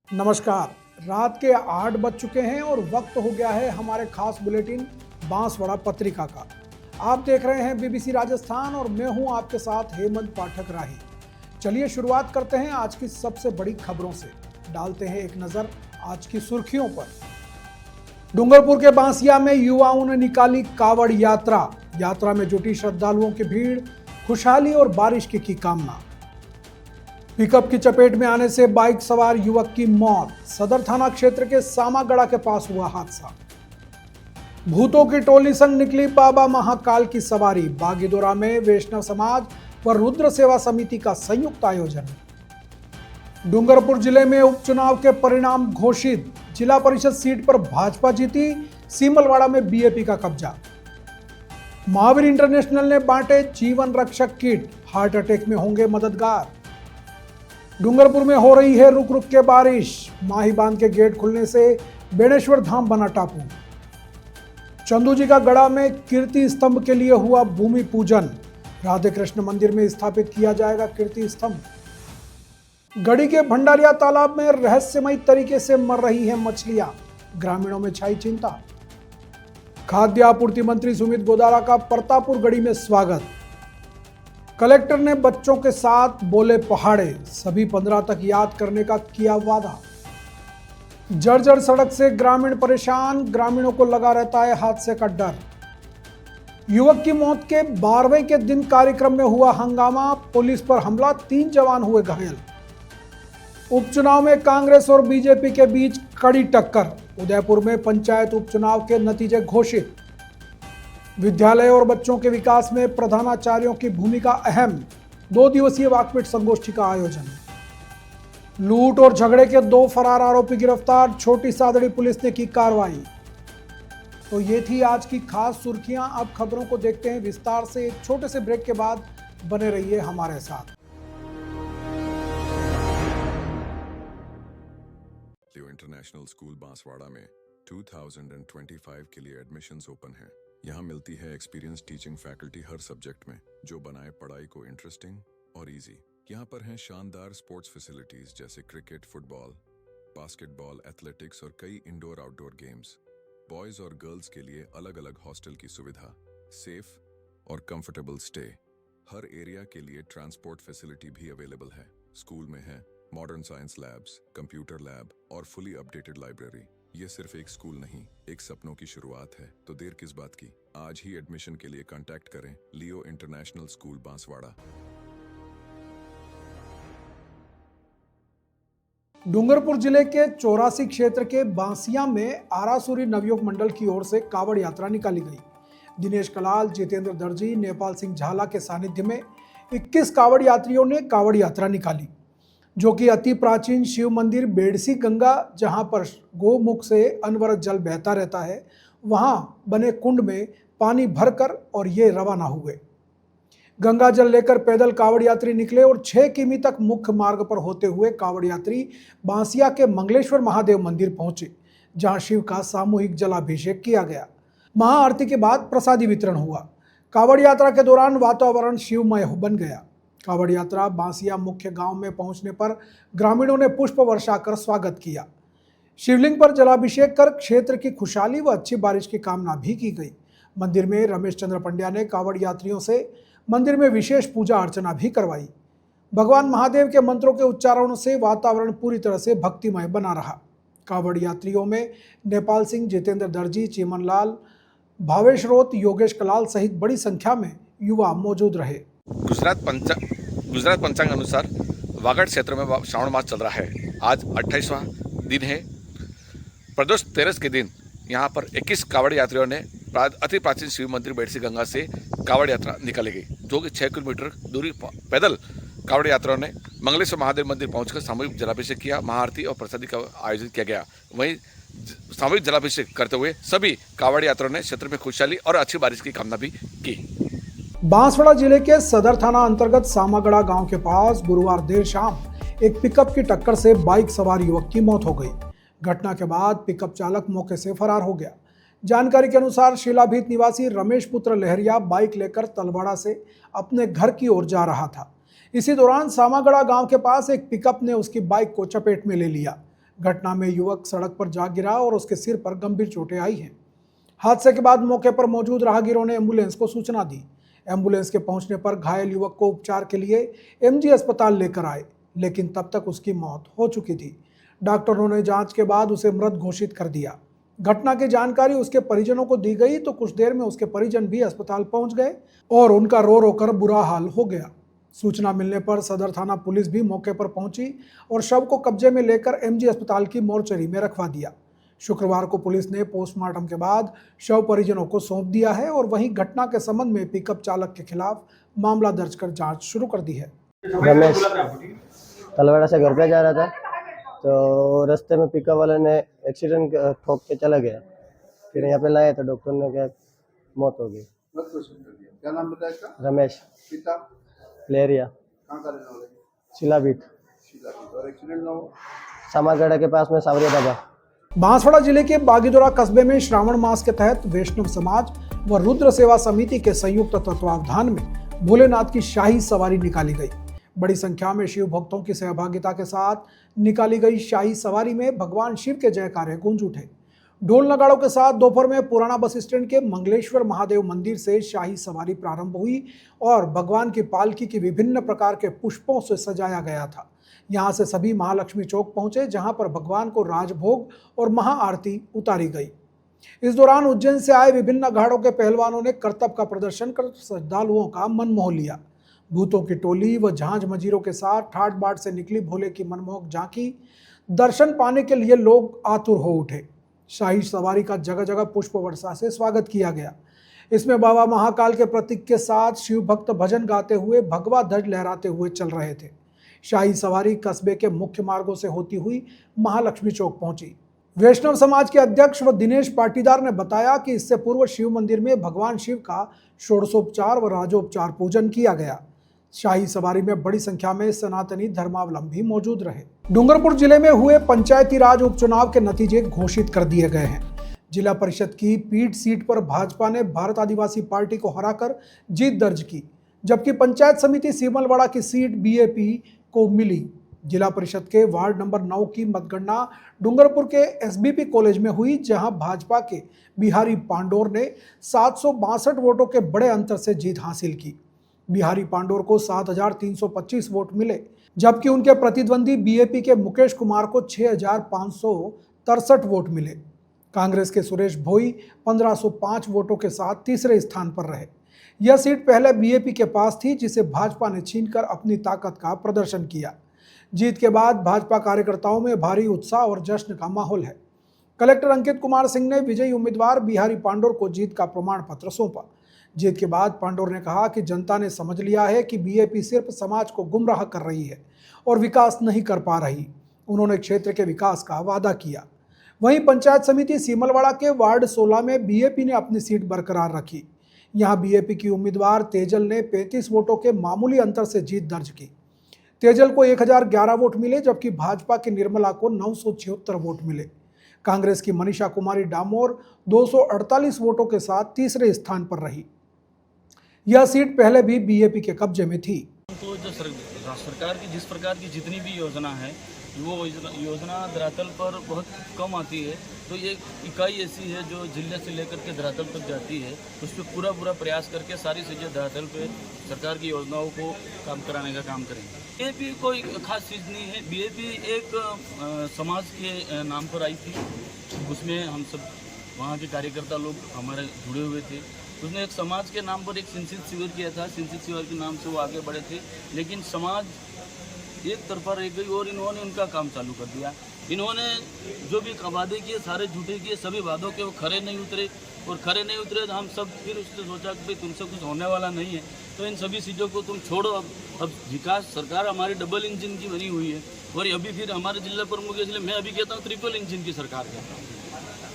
नमस्कार। रात के 8 बज चुके हैं और वक्त हो गया है हमारे खास बुलेटिन बांसवाड़ा पत्रिका का। आप देख रहे हैं बीबीसी राजस्थान और मैं हूं आपके साथ हेमंत पाठक राही। चलिए शुरुआत करते हैं आज की सबसे बड़ी खबरों से। डालते हैं एक नजर आज की सुर्खियों पर। डूंगरपुर के बांसिया में युवाओं ने निकाली कावड़ यात्रा। यात्रा में जुटी श्रद्धालुओं की भीड़, खुशहाली और बारिश की कामना। पिकअप की चपेट में आने से बाइक सवार युवक की मौत। सदर थाना क्षेत्र के सामागढ़ा के पास हुआ हादसा। भूतों की टोली संग निकली बाबा महाकाल की सवारी। बागीदोरा में वैष्णव समाज व रुद्र सेवा समिति का संयुक्त आयोजन। डूंगरपुर जिले में उपचुनाव के परिणाम घोषित। जिला परिषद सीट पर भाजपा जीती। सीमलवाड़ा में बीएपी का कब्जा। महावीर इंटरनेशनल ने बांटे जीवन रक्षक किट। हार्ट अटैक में होंगे मददगार। डूंगरपुर में हो रही है रुक रुक के बारिश। माही बांध के गेट खुलने से बेणेश्वर धाम बना टापू। चंदू जी का गढ़ा में कीर्ति स्तंभ के लिए हुआ भूमि पूजन। राधे कृष्ण मंदिर में स्थापित किया जाएगा कीर्ति स्तंभ। गढ़ी के भंडारिया तालाब में रहस्यमयी तरीके से मर रही हैं मछलियां। ग्रामीणों में छाई चिंता। खाद्य आपूर्ति मंत्री सुमित गोदारा का परतापुर गढ़ी में स्वागत। कलेक्टर ने बच्चों के साथ बोले पहाड़े। सभी 15 तक याद करने का किया वादा। जर्जर सड़क से ग्रामीण परेशान। ग्रामीणों को लगा रहता है हादसे का डर। युवक की मौत के 12वें के दिन कार्यक्रम में हुआ हंगामा। पुलिस पर हमला, 3 जवान हुए घायल। उपचुनाव में कांग्रेस और बीजेपी के बीच कड़ी टक्कर। उदयपुर में पंचायत उपचुनाव के नतीजे घोषित। विद्यालय और बच्चों के विकास में प्रधानाचार्यों की भूमिका अहम। 2 दिवसीय वाकपीट संगोष्ठी का आयोजन। लूट और झगड़े के 2 फरार आरोपी गिरफ्तार। छोटी सादड़ी पुलिस ने की कार्रवाई। तो ये थी आज की खास सुर्खियां। अब खबरों को देखते हैं विस्तार से। एक छोटे से ब्रेक के बाद बने रहिए हमारे साथ। लियो इंटरनेशनल स्कूल बांसवाड़ा में 2025 के लिए एडमिशन्स ओपन हैं। यहाँ मिलती है एक्सपीरियंस टीचिंग फैकल्टी हर सब्जेक्ट में, जो बनाए पढ़ाई को इंटरेस्टिंग और इजी। यहाँ पर हैं शानदार स्पोर्ट्स फैसिलिटीज जैसे क्रिकेट, फुटबॉल, बास्केटबॉल, एथलेटिक्स और कई इंडोर आउटडोर गेम्स। बॉयज और गर्ल्स के लिए अलग अलग हॉस्टल की सुविधा, सेफ और कंफर्टेबल स्टे। हर एरिया के लिए ट्रांसपोर्ट फैसिलिटी भी अवेलेबल है। स्कूल में है modern science labs, computer lab और फुली अपडेटेड लाइब्रेरी। ये सिर्फ एक स्कूल नहीं, एक सपनों की शुरुआत है। तो देर किस बात की, आज ही एडमिशन के लिए कांटेक्ट करें लियो इंटरनेशनल स्कूल बांसवाड़ा। डूंगरपुर जिले के 84 क्षेत्र के बांसिया में आरासुरी नवयुग मंडल की ओर से कावड़ यात्रा निकाली गई। दिनेश कलाल, जितेंद्र दर्जी, नेपाल सिंह झाला के सानिध्य में 21 कावड़ यात्रियों ने कावड़ यात्रा निकाली, जो कि अति प्राचीन शिव मंदिर बेड़सी गंगा, जहां पर गोमुख से अनवरत जल बहता रहता है, वहां बने कुंड में पानी भरकर और ये रवाना हुए। गंगा जल लेकर पैदल कावड़ यात्री निकले और 6 किमी तक मुख्य मार्ग पर होते हुए कावड़ यात्री बांसिया के मंगलेश्वर महादेव मंदिर पहुंचे, जहां शिव का सामूहिक जलाभिषेक किया गया। महाआरती के बाद प्रसादी वितरण हुआ। कावड़ यात्रा के दौरान वातावरण शिवमय बन गया। कावड़ यात्रा बांसिया मुख्य गांव में पहुंचने पर ग्रामीणों ने पुष्प वर्षा कर स्वागत किया। शिवलिंग पर जलाभिषेक कर क्षेत्र की खुशहाली व अच्छी बारिश की कामना भी की गई। मंदिर में रमेश चंद्र पंड्या ने कावड़ यात्रियों से मंदिर में विशेष पूजा अर्चना भी करवाई। भगवान महादेव के मंत्रों के उच्चारणों से वातावरण पूरी तरह से भक्तिमय बना रहा। कावड़ यात्रियों में नेपाल सिंह, जितेंद्र दर्जी, चीमन लाल, भावेश रोत, योगेश कलाल सहित बड़ी संख्या में युवा मौजूद रहे। गुजरात पंचांग अनुसार वागड़ क्षेत्र में श्रावण मास चल रहा है। आज 28वां दिन है। प्रदोष 13 के दिन यहाँ पर 21 कावड़ यात्रियों ने अति प्राचीन शिव मंदिर बेड़सी गंगा से कावड़ यात्रा निकाली गई, जो कि 6 किलोमीटर दूरी पैदल कावड़ यात्रियों ने मंगलेश्वर महादेव मंदिर पहुंचकर सामूहिक जलाभिषेक किया। महाआरती और प्रसादी का आयोजन किया गया। वहीं सामूहिक जलाभिषेक करते हुए सभी कावड़ यात्रियों ने क्षेत्र में खुशहाली और अच्छी बारिश की कामना भी की। बांसवाड़ा जिले के सदर थाना अंतर्गत सामागढ़ा गांव के पास गुरुवार देर शाम एक पिकअप की टक्कर से बाइक सवार युवक की मौत हो गई। घटना के बाद पिकअप चालक मौके से फरार हो गया। जानकारी के अनुसार शिलाभीत निवासी रमेश पुत्र लहरिया बाइक लेकर तलवाड़ा से अपने घर की ओर जा रहा था। इसी दौरान सामागढ़ा गांव के पास एक पिकअप ने उसकी बाइक को चपेट में ले लिया। घटना में युवक सड़क पर जा गिरा और उसके सिर पर गंभीर चोटें आई हैं। हादसे के बाद मौके पर मौजूद राहगीरों ने एम्बुलेंस को सूचना दी। एम्बुलेंस के पहुंचने पर घायल युवक को उपचार के लिए एमजी अस्पताल लेकर आए, लेकिन तब तक उसकी मौत हो चुकी थी। डॉक्टरों ने जांच के बाद उसे मृत घोषित कर दिया। घटना की जानकारी उसके परिजनों को दी गई तो कुछ देर में उसके परिजन भी अस्पताल पहुंच गए और उनका रो रो कर बुरा हाल हो गया। सूचना मिलने पर सदर थाना पुलिस भी मौके पर पहुंची और शव को कब्जे में लेकर एमजी अस्पताल की मोर्चरी में रखवा दिया। शुक्रवार को पुलिस ने पोस्टमार्टम के बाद शव परिजनों को सौंप दिया है और वहीं घटना के संबंध में पिकअप चालक के खिलाफ मामला दर्ज कर जांच शुरू कर दी है। रमेश तलवाड़ा से घर पे जा रहा था तो रास्ते में पिकअप वाले ने एक्सीडेंट ठोक के चला गया। फिर यहाँ पे लाया तो डॉक्टर ने कहा मौत हो गई। क्या नाम बताया इसका? रमेश पिता लेरिया कहाँ का रहने वाले? शिलाबीट और एक्सीडेंट ना हो समागढ़ा के पास में सावरिया ढाबा। बांसवाड़ा जिले के बागीदोरा कस्बे में श्रावण मास के तहत वैष्णव समाज व रुद्र सेवा समिति के संयुक्त तत्वावधान में भोलेनाथ की शाही सवारी निकाली गई। बड़ी संख्या में शिव भक्तों की सहभागिता के साथ निकाली गई शाही सवारी में भगवान शिव के जयकारे गूंज उठे। ढोल नगाड़ों के साथ दोपहर में पुराना बस स्टैंड के मंगलेश्वर महादेव मंदिर से शाही सवारी प्रारंभ हुई और भगवान की पालकी की विभिन्न प्रकार के पुष्पों से सजाया गया था। यहां से सभी महालक्ष्मी चौक पहुंचे, जहां पर भगवान को राजभोग और महाआरती उतारी गई। इस दौरान उज्जैन से आए विभिन्न अखाड़ों के पहलवानों ने करतब का प्रदर्शन कर श्रद्धालुओं का मन मोह लिया। भूतों की टोली व झांझ मजीरों के साथ ठाट बाट से निकली भोले की मनमोहक झांकी। दर्शन पाने के लिए लोग आतुर हो उठे। शाही सवारी का जगह जगह पुष्प वर्षा से स्वागत किया गया। इसमें बाबा महाकाल के प्रतीक के साथ शिव भक्त भजन गाते हुए भगवा ध्वज लहराते हुए चल रहे थे। शाही सवारी कस्बे के मुख्य मार्गों से होती हुई महालक्ष्मी चौक पहुंची। वैष्णव समाज के अध्यक्ष व दिनेश पाटीदार ने बताया कि इससे पूर्व शिव मंदिर में भगवान शिव का षोडशोपचार व राजोपचार पूजन किया गया। शाही सवारी में बड़ी संख्या में सनातनी धर्मावलंबी मौजूद रहे। डूंगरपुर जिले में हुए पंचायती राज उपचुनाव के नतीजे घोषित कर दिए गए हैं। जिला परिषद की पीठ सीट पर भाजपा ने भारत आदिवासी पार्टी को हराकर जीत दर्ज की, जबकि पंचायत समिति सीमलवाड़ा की सीट बीएपी को मिली। जिला परिषद के वार्ड नंबर 9 की मतगणना डूंगरपुर के एसबीपी कॉलेज में हुई, जहां भाजपा के बिहारी पांडोर ने 762 वोटों के बड़े अंतर से जीत हासिल की। बिहारी पांडोर को 7,325 वोट मिले, जबकि उनके प्रतिद्वंदी बीएपी के मुकेश कुमार को 6,563 वोट मिले। कांग्रेस के सुरेश भोई 1,505 वोटों के साथ तीसरे स्थान पर रहे। यह सीट पहले बीएपी के पास थी, जिसे भाजपा ने छीनकर अपनी ताकत का प्रदर्शन किया। जीत के बाद भाजपा कार्यकर्ताओं में भारी उत्साह और जश्न का माहौल है। कलेक्टर अंकित कुमार सिंह ने विजयी उम्मीदवार बिहारी पांडोर को जीत का प्रमाण पत्र सौंपा। जीत के बाद पांडोर ने कहा कि जनता ने समझ लिया है कि बीएपी सिर्फ समाज को गुमराह कर रही है और विकास नहीं कर पा रही। उन्होंने क्षेत्र के विकास का वादा किया। वहीं पंचायत समिति सीमलवाड़ा के वार्ड 16 में बीएपी ने अपनी सीट बरकरार रखी। यहां बीएपी की उम्मीदवार तेजल ने 35 वोटों के मामूली अंतर से जीत दर्ज की। तेजल को 1011 वोट मिले, जबकि भाजपा की निर्मला को 976 वोट मिले। कांग्रेस की मनीषा कुमारी डामोर 248 वोटों के साथ तीसरे स्थान पर रही। यह सीट पहले भी बीएपी के कब्जे में थी। तो जो सरकार की जिस प्रकार की जितनी भी योजना है, वो योजना धरातल पर बहुत कम आती है। तो ये इकाई ऐसी है जो जिले से लेकर के धरातल तक जाती है। उस पर पूरा प्रयास करके सारी चीज़ें धरातल पे सरकार की योजनाओं को काम कराने का काम करेंगे। बीएपी कोई खास चीज़ नहीं है। बीएपी एक समाज के नाम पर आई थी। उसमें हम सब वहाँ के कार्यकर्ता लोग हमारे जुड़े हुए थे। उसने एक समाज के नाम पर एक सिंचित शिविर किया था। सिंचित शिविर के नाम से वो आगे बढ़े थे, लेकिन समाज एक तरफा रह गई और इन्होंने उनका काम चालू कर दिया। इन्होंने जो भी वादे किए सारे झूठे किए, सभी वादों के वो खरे नहीं उतरे और खरे नहीं उतरे तो हम सब फिर उससे सोचा कि भाई तुमसे कुछ होने वाला नहीं है, तो इन सभी चीज़ों को तुम छोड़ो। अब विकास सरकार हमारी डबल इंजन की बनी हुई है और अभी फिर हमारे जिला प्रमुख, इसलिए मैं अभी कहता हूँ ट्रिपल इंजन की सरकार कहता हूँ।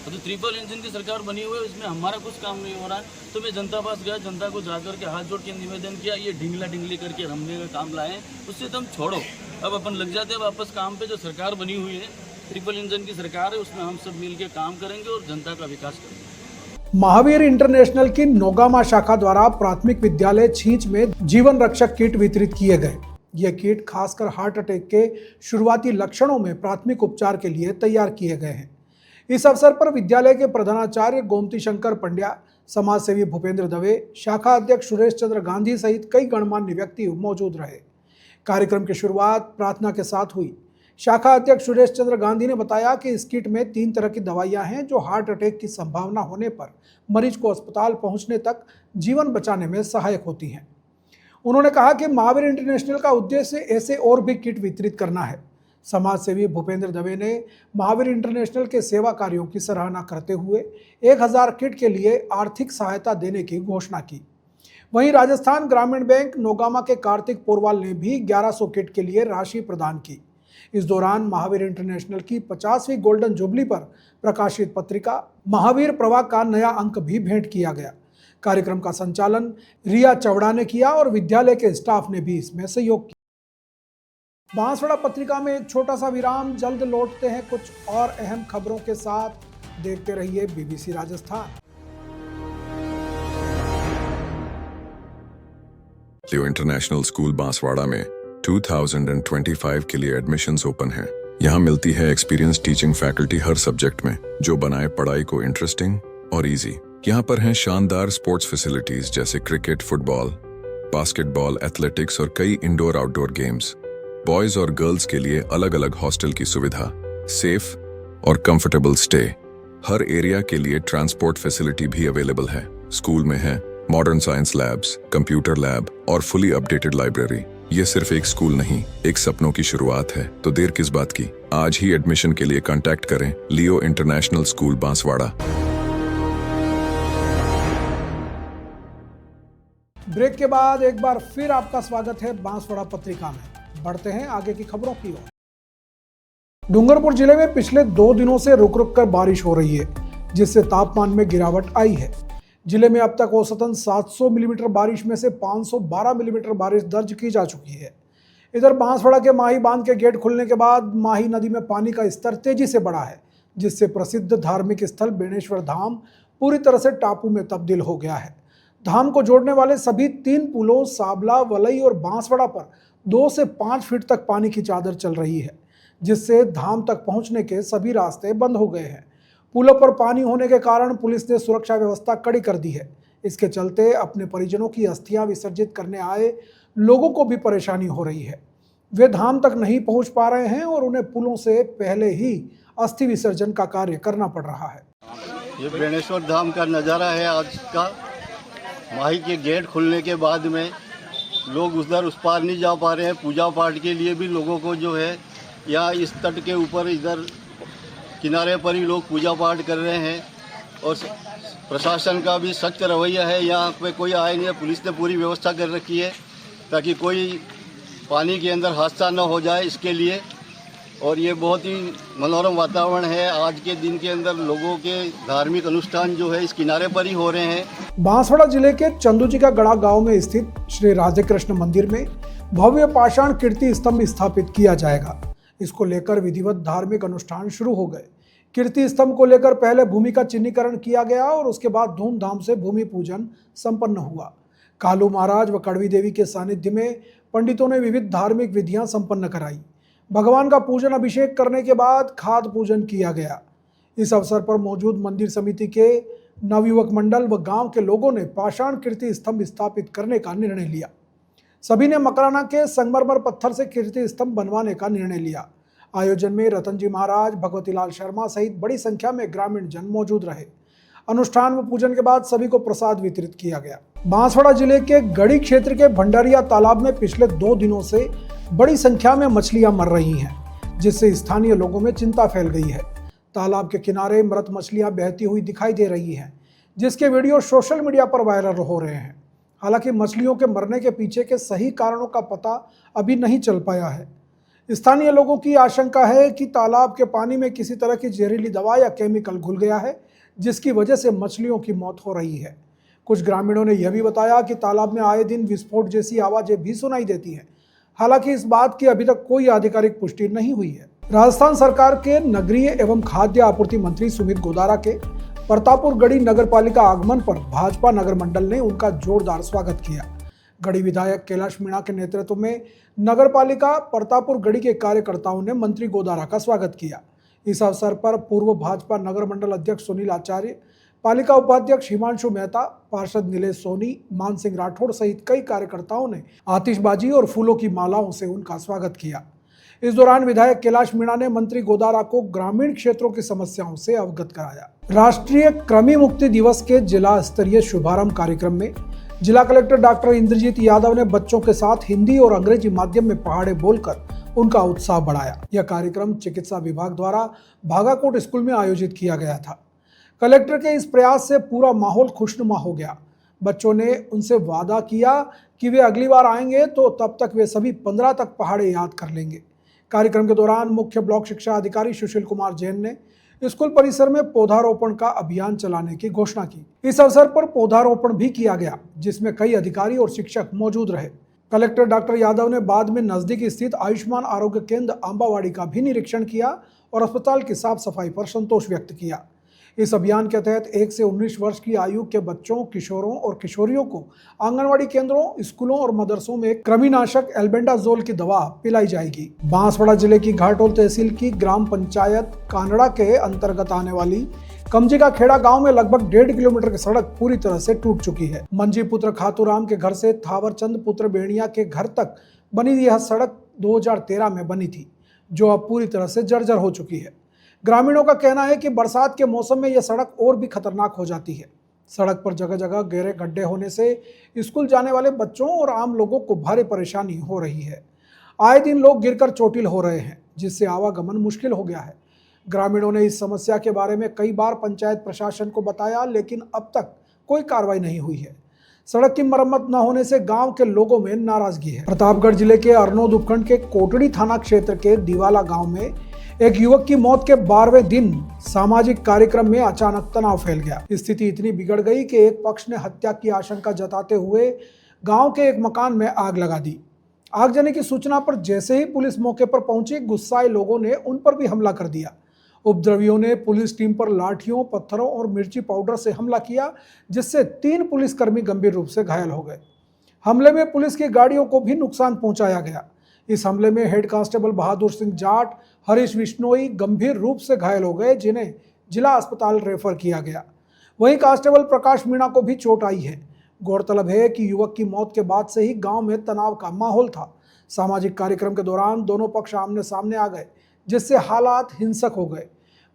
तो ट्रिपल इंजन की सरकार बनी हुई है, उसमें हमारा कुछ काम नहीं हो रहा है। तो मैं जनता पास गया, जनता को जाकर के हाथ जोड़ के निवेदन किया, ये ढिंगला ढिंगली करके रमने का काम लाए, उससे तुम छोड़ो। अब अपन लग जाते हैं वापस काम पे। जो सरकार बनी हुई है ट्रिपल इंजन की सरकार है, उसमें हम सब मिल के काम करेंगे और जनता का विकास करेंगे। महावीर इंटरनेशनल की नौगामा शाखा द्वारा प्राथमिक विद्यालय छींच में जीवन रक्षक किट वितरित किए गए। ये किट खासकर हार्ट अटैक के शुरुआती लक्षणों में प्राथमिक उपचार के लिए तैयार किए गए हैं। इस अवसर पर विद्यालय के प्रधानाचार्य गोमती शंकर पंड्या, समाजसेवी भूपेंद्र दवे, शाखा अध्यक्ष सुरेश चंद्र गांधी सहित कई गणमान्य व्यक्ति मौजूद रहे। कार्यक्रम की शुरुआत प्रार्थना के साथ हुई। शाखा अध्यक्ष सुरेश चंद्र गांधी ने बताया कि इस किट में 3 तरह की दवाइयां हैं जो हार्ट अटैक की संभावना होने पर मरीज को अस्पताल पहुंचने तक जीवन बचाने में सहायक होती हैं। उन्होंने कहा कि महावीर इंटरनेशनल का उद्देश्य ऐसे और भी किट वितरित करना है। समाजसेवी भूपेंद्र दवे ने महावीर इंटरनेशनल के सेवा कार्यों की सराहना करते हुए 1000 किट के लिए आर्थिक सहायता देने की घोषणा की। वहीं राजस्थान ग्रामीण बैंक नौगामा के कार्तिक पोरवाल ने भी 1100 किट के लिए राशि प्रदान की। इस दौरान महावीर इंटरनेशनल की 50वीं गोल्डन जुबली पर प्रकाशित पत्रिका महावीर प्रवाह का नया अंक भी भेंट किया गया। कार्यक्रम का संचालन रिया चवड़ा ने किया और विद्यालय के स्टाफ ने भी इसमें सहयोग किया। बांसवाड़ा पत्रिका में एक छोटा सा विराम, जल्द लौटते हैं कुछ और अहम खबरों के साथ। देखते रहिए बीबीसी राजस्थान। लियो इंटरनेशनल स्कूल बांसवाड़ा में 2025 के लिए एडमिशन्स ओपन हैं। यहाँ मिलती है एक्सपीरियंस टीचिंग फैकल्टी हर सब्जेक्ट में, जो बनाए पढ़ाई को इंटरेस्टिंग और इजी। यहाँ पर हैं शानदार स्पोर्ट्स फैसिलिटीज जैसे क्रिकेट, फुटबॉल, बास्केटबॉल, एथलेटिक्स और कई इंडोर आउटडोर गेम्स। बॉयज और गर्ल्स के लिए अलग अलग हॉस्टल की सुविधा, सेफ और कंफर्टेबल स्टे। हर एरिया के लिए ट्रांसपोर्ट फैसिलिटी भी अवेलेबल है। स्कूल में है modern science labs, computer lab और फुली अपडेटेड लाइब्रेरी। ये सिर्फ एक स्कूल नहीं, एक सपनों की शुरुआत है। तो देर किस बात की, आज ही एडमिशन के लिए कांटेक्ट करें लियो इंटरनेशनल स्कूल बांसवाड़ा। ब्रेक के बाद एक बार फिर आपका स्वागत है बांसवाड़ा पत्रिका में। बढ़ते हैं आगे की खबरों की ओर। डूंगरपुर जिले में पिछले 2 दिनों से रुक रुक कर बारिश हो रही है, जिससे तापमान में गिरावट आई है। जिले में अब तक औसतन 700 मिलीमीटर बारिश में से 512 मिलीमीटर बारिश दर्ज की जा चुकी है। इधर बांसवाड़ा के माही बांध के गेट खुलने के बाद माही नदी में पानी का स्तर तेजी से बढ़ा है, जिससे प्रसिद्ध धार्मिक स्थल बेणेश्वर धाम पूरी तरह से टापू में तब्दील हो गया है। धाम को जोड़ने वाले सभी 3 पुलों साबला, वलई और बांसवाड़ा पर 2 से 5 फीट तक पानी की चादर चल रही है, जिससे धाम तक पहुंचने के सभी रास्ते बंद हो गए हैं। पुलों पर पानी होने के कारण पुलिस ने सुरक्षा व्यवस्था कड़ी कर दी है। इसके चलते अपने परिजनों की अस्थियां विसर्जित करने आए लोगों को भी परेशानी हो रही है। वे धाम तक नहीं पहुंच पा रहे हैं और उन्हें पुलों से पहले ही अस्थि विसर्जन का कार्य करना पड़ रहा है। ये बेणेश्वर धाम का नज़ारा है आज का। माही के गेट खुलने के बाद में लोग उधर उस पार नहीं जा पा रहे हैं। पूजा पाठ के लिए भी लोगों को जो है या इस तट के ऊपर इधर किनारे पर ही लोग पूजा पाठ कर रहे हैं और प्रशासन का भी सख्त रवैया है। यहाँ पे कोई आए नहीं है। पुलिस ने पूरी व्यवस्था कर रखी है ताकि कोई पानी के अंदर हादसा न हो जाए, इसके लिए। और ये बहुत ही मनोरम वातावरण है। आज के दिन के अंदर लोगों के धार्मिक अनुष्ठान जो है इस किनारे पर ही हो रहे हैं। बांसवाड़ा जिले के चंदूजी का गड़ा गांव में स्थित श्री राधे कृष्ण मंदिर में भव्य पाषाण कीर्ति स्तंभ स्थापित किया जाएगा। इसको लेकर विधिवत धार्मिक अनुष्ठान शुरू हो गए। कीर्ति स्तंभ को लेकर पहले भूमि का चिन्हीकरण किया गया और उसके बाद धूमधाम से भूमि पूजन संपन्न हुआ। कालू महाराज व कड़वी देवी के सानिध्य में पंडितों ने विविध धार्मिक विधियां संपन्न कराई। भगवान का पूजन अभिषेक करने के बाद खाद पूजन किया गया। इस अवसर पर मौजूद मंदिर समिति के नवयुवक मंडल व गांव के लोगों ने पाषाण कीर्ति स्तंभ स्थापित करने का निर्णय लिया। सभी ने मकराना के संगमरमर पत्थर से कीर्ति स्तंभ बनवाने का निर्णय लिया। आयोजन में रतन जी महाराज, भगवती लाल शर्मा सहित बड़ी संख्या में ग्रामीण जन मौजूद रहे। अनुष्ठान व पूजन के बाद सभी को प्रसाद वितरित किया गया। बांसवाड़ा जिले के गढ़ी क्षेत्र के भंडारिया तालाब में पिछले 2 दिनों से बड़ी संख्या में मछलियां मर रही हैं, जिससे स्थानीय लोगों में चिंता फैल गई है। तालाब के किनारे मृत मछलियां बहती हुई दिखाई दे रही हैं, जिसके वीडियो सोशल मीडिया पर वायरल हो रहे हैं। हालांकि मछलियों के मरने के पीछे के सही कारणों का पता अभी नहीं चल पाया है। स्थानीय लोगों की आशंका है कि तालाब के पानी में किसी तरह की जहरीली दवा या केमिकल घुल गया है, जिसकी वजह से मछलियों की मौत हो रही है। कुछ ग्रामीणों ने यह भी बताया कि तालाब में आए दिन विस्फोट जैसी आवाजें भी सुनाई देती हैं। हालांकि इस बात की अभी तक कोई आधिकारिक पुष्टि नहीं हुई है। राजस्थान सरकार के नगरीय एवं खाद्य आपूर्ति मंत्री सुमित गोदारा के प्रतापपुर गढ़ी नगर पालिका आगमन पर भाजपा नगर मंडल ने उनका जोरदार स्वागत किया। गढ़ी विधायक कैलाश मीणा के नेतृत्व में नगर पालिका प्रतापपुर गढ़ी के कार्यकर्ताओं ने मंत्री गोदारा का स्वागत किया। इस अवसर पर पूर्व भाजपा नगर मंडल अध्यक्ष सुनील आचार्य, पालिका उपाध्यक्ष हिमांशु मेहता, पार्षद नीलेश सोनी, मान सिंह राठौड़ सहित कई कार्यकर्ताओं ने आतिशबाजी और फूलों की मालाओं से उनका स्वागत किया। इस दौरान विधायक कैलाश मीणा ने मंत्री गोदारा को ग्रामीण क्षेत्रों की समस्याओं से अवगत कराया। राष्ट्रीय कृमि मुक्ति दिवस के जिला स्तरीय शुभारंभ कार्यक्रम में जिला कलेक्टर डॉक्टर इंद्रजीत यादव ने बच्चों के साथ हिंदी और अंग्रेजी माध्यम में पहाड़े बोलकर उनका उत्साह बढ़ाया। यह कार्यक्रम चिकित्सा विभाग द्वारा भागाकोट स्कूल में आयोजित किया गया था। कलेक्टर के इस प्रयास से पूरा माहौल खुशनुमा हो गया। बच्चों ने उनसे वादा किया कि वे अगली बार आएंगे तो तब तक वे सभी 15 तक पहाड़े याद कर लेंगे। कार्यक्रम के दौरान मुख्य ब्लॉक शिक्षा अधिकारी सुशील कुमार जैन ने स्कूल परिसर में पौधारोपण का अभियान चलाने की घोषणा की। इस अवसर पर पौधारोपण भी किया गया, जिसमें कई अधिकारी और शिक्षक मौजूद रहे। कलेक्टर डॉक्टर यादव ने बाद में नजदीक स्थित आयुष्मान आरोग्य केंद्र आंबावाड़ी का भी निरीक्षण किया और अस्पताल की साफ सफाई पर संतोष व्यक्त किया। इस अभियान के तहत 1 से 19 वर्ष की आयु के बच्चों, किशोरों और किशोरियों को आंगनवाड़ी केंद्रों, स्कूलों और मदरसों में कृमिनाशक एल्बेंडाजोल की दवा पिलाई जाएगी। बांसवाड़ा जिले की घाटोल तहसील की ग्राम पंचायत कानड़ा के अंतर्गत आने वाली कमजी का खेड़ा गांव में लगभग 1.5 किलोमीटर की सड़क पूरी तरह से टूट चुकी है। मंजी पुत्र खातूराम के घर से थावरचंद पुत्र बेणिया के घर तक बनी यह सड़क 2013 में बनी थी, जो अब पूरी तरह से जर्जर हो चुकी है। ग्रामीणों का कहना है कि बरसात के मौसम में यह सड़क और भी खतरनाक हो जाती है। सड़क पर जगह जगह गहरे गड्ढे होने से स्कूल जाने वाले बच्चों और आम लोगों को भारी परेशानी हो रही है। आए दिन लोग गिरकर चोटिल हो रहे हैं, जिससे आवागमन मुश्किल हो गया है। ग्रामीणों ने इस समस्या के बारे में कई बार पंचायत प्रशासन को बताया, लेकिन अब तक कोई कार्रवाई नहीं हुई है। सड़क की मरम्मत न होने से गांव के लोगों में नाराजगी है। प्रतापगढ़ जिले के अरनोद उपखंड के कोटड़ी थाना क्षेत्र के दीवाला गांव में एक युवक की मौत के 12वें दिन सामाजिक कार्यक्रम में अचानक तनाव फैल गया। स्थिति इतनी बिगड़ गई कि एक पक्ष ने हत्या की आशंका जताते हुए गांव के एक मकान में आग लगा दी। आगजनी की सूचना पर जैसे ही पुलिस मौके पर पहुंची, गुस्साए लोगों ने उन पर भी हमला कर दिया। उपद्रवियों ने पुलिस टीम पर लाठियों, पत्थरों और मिर्ची पाउडर से हमला किया, जिससे 3 पुलिसकर्मी गंभीर रूप से घायल हो गए। हमले में पुलिस की गाड़ियों को भी नुकसान पहुंचाया गया। इस हमले में हेड कांस्टेबल बहादुर सिंह जाट, हरीश विश्नोई गंभीर रूप से घायल हो गए, जिन्हें जिला अस्पताल रेफर किया गया। वहीं कांस्टेबल प्रकाश मीणा को भी चोट आई है। गौरतलब है कि युवक की मौत के बाद से ही गांव में तनाव का माहौल था। सामाजिक कार्यक्रम के दौरान दोनों पक्ष आमने सामने आ गए, जिससे हालात हिंसक हो गए।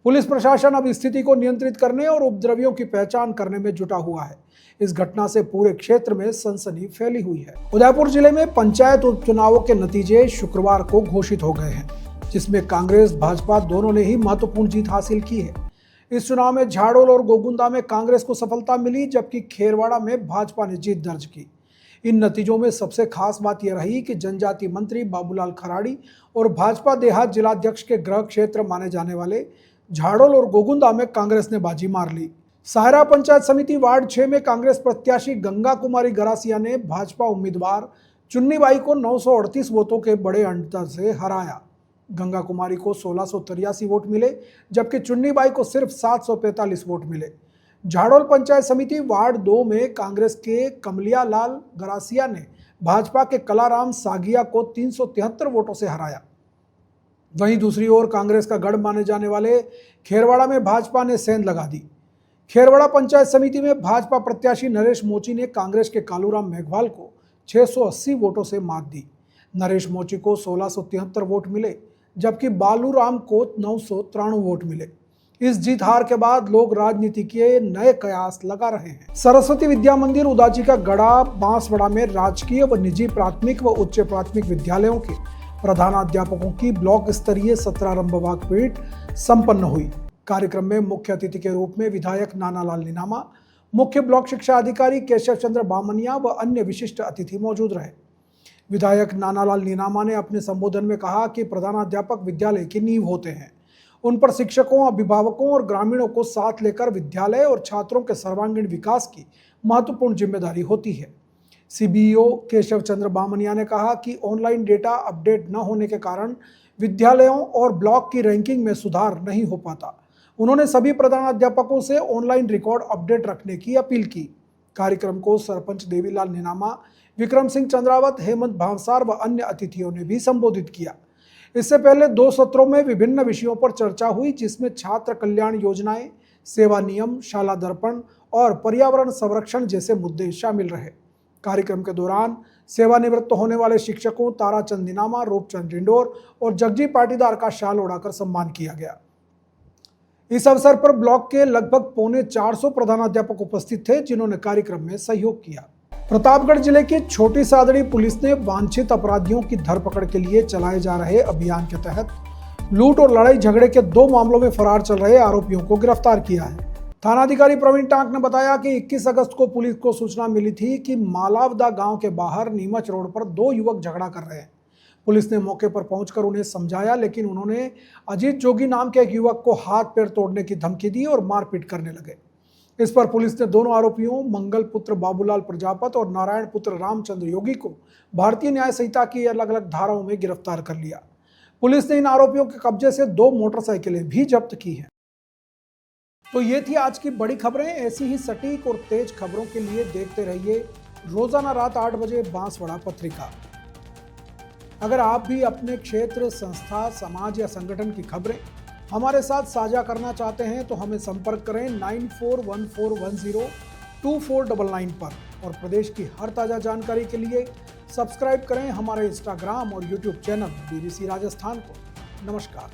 पुलिस प्रशासन अब स्थिति को नियंत्रित करने और उपद्रवियों की पहचान करने में जुटा हुआ है। इस घटना से पूरे क्षेत्र में सनसनी फैली हुई है। उदयपुर जिले में पंचायत उपचुनावों के नतीजे शुक्रवार को घोषित हो गए हैं, जिसमें कांग्रेस भाजपा दोनों ने ही महत्वपूर्ण जीत हासिल की है। इस चुनाव में झाड़ोल और गोगुंदा में कांग्रेस को सफलता मिली, जबकि खेरवाड़ा में भाजपा ने जीत दर्ज की। इन नतीजों में सबसे खास बात यह रही कि जनजातीय मंत्री बाबूलाल खराड़ी और भाजपा देहात जिलाध्यक्ष के गृह क्षेत्र माने जाने वाले झाड़ोल और गोगुंदा में कांग्रेस ने बाजी मार ली। सायरा पंचायत समिति वार्ड 6 में कांग्रेस प्रत्याशी गंगा कुमारी गरासिया ने भाजपा उम्मीदवार चुन्नीबाई को 938 वोटों के बड़े अंतर से हराया। गंगा कुमारी को 1683 वोट मिले, जबकि चुन्नीबाई को सिर्फ 745 वोट मिले। झाड़ोल पंचायत समिति वार्ड 2 में कांग्रेस के कमलिया लाल गरासिया ने भाजपा के कलाराम सागिया को 373 वोटों से हराया। वहीं दूसरी ओर कांग्रेस का गढ़ माने जाने वाले खेरवाड़ा में भाजपा ने सेंध लगा दी। खेरवाड़ा पंचायत समिति में भाजपा प्रत्याशी नरेश मोची ने कांग्रेस के कालूराम मेघवाल को 680 वोटों से मात दी। नरेश मोची को 1673 वोट मिले, जबकि बालूराम को 993 वोट मिले। इस जीत हार के बाद लोग राजनीति के नए कयास लगा रहे हैं। सरस्वती विद्या मंदिर उदाची का गढ़ा बांसवाड़ा में राजकीय व निजी प्राथमिक व उच्च प्राथमिक विद्यालयों के प्रधानाध्यापकों की ब्लॉक स्तरीय सत्रारंभवाक पीठ संपन्न हुई। कार्यक्रम में मुख्य अतिथि के रूप में विधायक नानालाल नीनामा, मुख्य ब्लॉक शिक्षा अधिकारी केशव चंद्र बामनिया व अन्य विशिष्ट अतिथि मौजूद रहे। विधायक नानालाल नीनामा ने अपने संबोधन में कहा कि प्रधानाध्यापक विद्यालय की नींव होते हैं। उन पर शिक्षकों, अभिभावकों और ग्रामीणों को साथ लेकर विद्यालय और छात्रों के सर्वांगीण विकास की महत्वपूर्ण जिम्मेदारी होती है। सीबीओ केशव चंद्र बामनिया ने कहा कि ऑनलाइन डेटा अपडेट न होने के कारण विद्यालयों और ब्लॉक की रैंकिंग में सुधार नहीं हो पाता। उन्होंने सभी प्रधानाध्यापकों से ऑनलाइन रिकॉर्ड अपडेट रखने की अपील की। कार्यक्रम को सरपंच देवीलाल नीनामा, विक्रम सिंह चंद्रावत, हेमंत भावसार व अन्य अतिथियों ने भी संबोधित किया। इससे पहले 2 सत्रों में विभिन्न विषयों पर चर्चा हुई, जिसमें छात्र कल्याण योजनाएं, सेवा नियम, शाला दर्पण और पर्यावरण संरक्षण जैसे मुद्दे शामिल रहे। कार्यक्रम के दौरान सेवानिवृत्त होने वाले शिक्षकों ताराचंद निनामा, रूपचंद डिंडोर और जगजी पाटीदार का शाल ओढ़ाकर सम्मान किया गया। इस अवसर पर ब्लॉक के लगभग 450 प्रधानाध्यापक उपस्थित थे, जिन्होंने कार्यक्रम में सहयोग किया। प्रतापगढ़ जिले की छोटी सादड़ी पुलिस ने वांछित अपराधियों की धरपकड़ के लिए चलाए जा रहे अभियान के तहत लूट और लड़ाई झगड़े के 2 मामलों में फरार चल रहे आरोपियों को गिरफ्तार किया है। थानाधिकारी प्रवीण टांक ने बताया कि 21 अगस्त को पुलिस को सूचना मिली थी कि मालावदा गांव के बाहर नीमच रोड पर 2 युवक झगड़ा कर रहे हैं। पुलिस ने मौके पर पहुंचकर उन्हें समझाया, लेकिन उन्होंने अजीत जोगी नाम के एक युवक को हाथ पैर तोड़ने की धमकी दी और मारपीट करने लगे। इस पर पुलिस ने दोनों आरोपियों मंगल पुत्र बाबूलाल प्रजापत और नारायण पुत्र रामचंद्र योगी को भारतीय न्याय संहिता की अलग अलग धाराओं में गिरफ्तार कर लिया। पुलिस ने इन आरोपियों के कब्जे से 2 मोटरसाइकिलें भी जब्त की हैं। तो ये थी आज की बड़ी खबरें। ऐसी ही सटीक और तेज खबरों के लिए देखते रहिए रोजाना रात 8 बजे बांसवाड़ा पत्रिका। अगर आप भी अपने क्षेत्र, संस्था, समाज या संगठन की खबरें हमारे साथ साझा करना चाहते हैं तो हमें संपर्क करें 9414102499 पर। और प्रदेश की हर ताज़ा जानकारी के लिए सब्सक्राइब करें हमारे इंस्टाग्राम और यूट्यूब चैनल BBC राजस्थान को। नमस्कार।